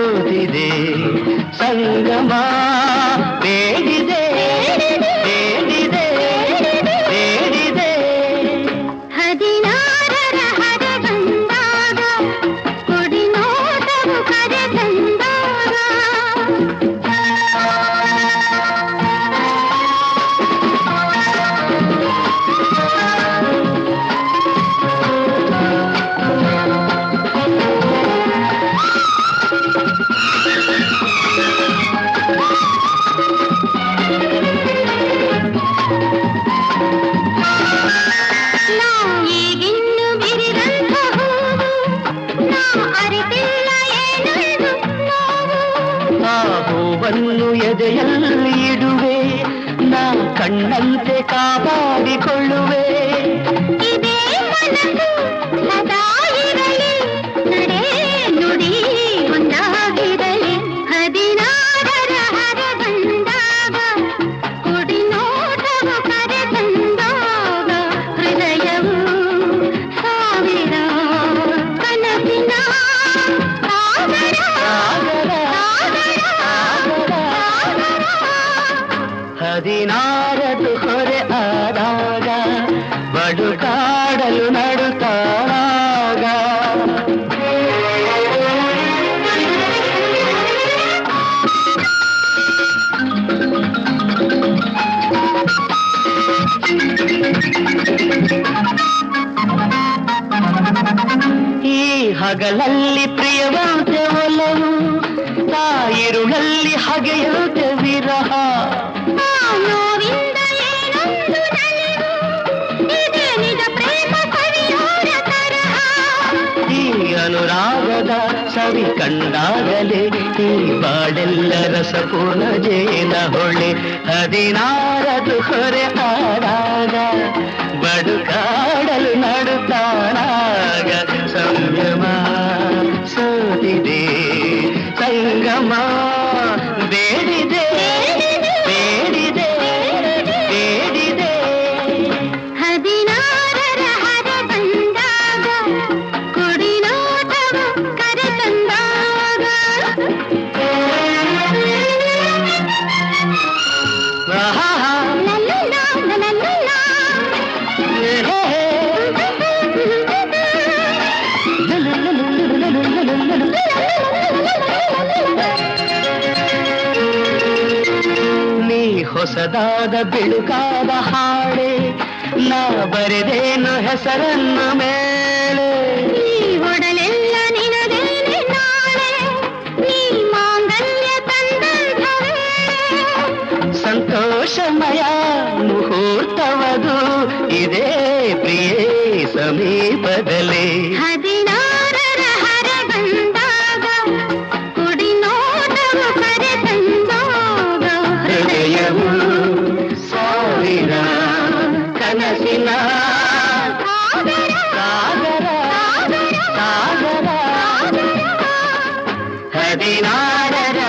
ಸೋತಿದೆ ಸಂಗಮ ಬೇಡಿದೆ ಬೇಡಿದೆ ಬೇಡಿದೆ 16ರ ಹರ ಬಂದಾಗ ಕೊಡಿ ನೋಟವು ಕರೆ ತಂದಾಗ ಹೂವನ್ನು ಎದೆಯಲ್ಲಿ ಇಡುವೆ ನಾ ಕಣ್ಣಂತೆ ಕಾಪಾಡಿಕೊಳ್ಳುವೆ ಇದೇ ಮನಸ್ಸು ಸದಾ ಇರಲಿ ನಡೆ ನುಡಿ ಒಂದಾಗಿರಲಿ 16ರ ಹರ ಬಂದಾಗ ಕೊಡಿ ನೋಟವು ಕರೆ ತಂದಾಗ ಹೃದಯವು ಸಾವಿರ ಕನಸಿನ ಸಾಗರ 16ದು ಹೊರೆ ಆದಾಗ ಬಡುಕಾಡಲು ನಡುತ್ತಾಗ ಈ ಹಗಲಲ್ಲಿ ಪ್ರಿಯವಂತೆ ಒಲವು ತಾಯಿರುಳಲ್ಲಿ ಹಗೆಯುತ್ತೆ ವಿರಹ ನೋವಿಂದ ಏನೊಂದು ನಲಿವು ಇದೇ ನಿಜ ಪ್ರೇಮ ಕವಿಯೋರ ತರಹ ಈ ಅನುರಾಗದ ಸವಿ ಕಂಡಾಗಲೇ ಈ ಬಾಳೆಲ್ಲ ರಸಪೂರ್ಣ ಜೇನ ಹೊಳೆ 16ದು ಹೊರೆ ಆದಾಗ ಬಡುಕಾಡಲು ನಡುತ್ತಾನಾಗ ಸಂಯಮ ಸೋತಿದೆ ಸಂಗಮ ಬೇಡಿದೆ ಬೇಡಿದೆ ಬೇಡಿದೆ 16ರ ಹರ ಬಂದಾಗ ಕೊಡಿ ನೋಟವು ಕರೆ ತಂದಾಗ ಆಹಾ ಲಲ್ಲಲ್ಲ ಲಲ್ಲಲ್ಲ ನೀ ಹೊಸದಾದ ಬಿಳುಕಾದ ಹಾಡೆ ನಾ ಬರೆದೇನು ಹೆಸರನ್ನ ಮೇಲೆ ನೀ ಒಡಲೆಲ್ಲ ನಿನದೇನೆ ನಾಳೆ ನೀ ಮಾಂಗಲ್ಯ ತಂದವೇ ಸಂತೋಷಮಯ ಮುಹೂರ್ತವದು ಇದೇ ಪ್ರಿಯೇ ಸಮೀಪದಲ್ಲಿ 16ರ ಹರ ಬಂದಾಗ ಕೊಡಿ ನೋಟವು ಕರೆ ತಂದಾಗ ಹೃದಯವು ಸಾವಿರ ಕನಸಿನ ಸಾಗರ ಸಾಗರ ಸಾಗರ 16ರ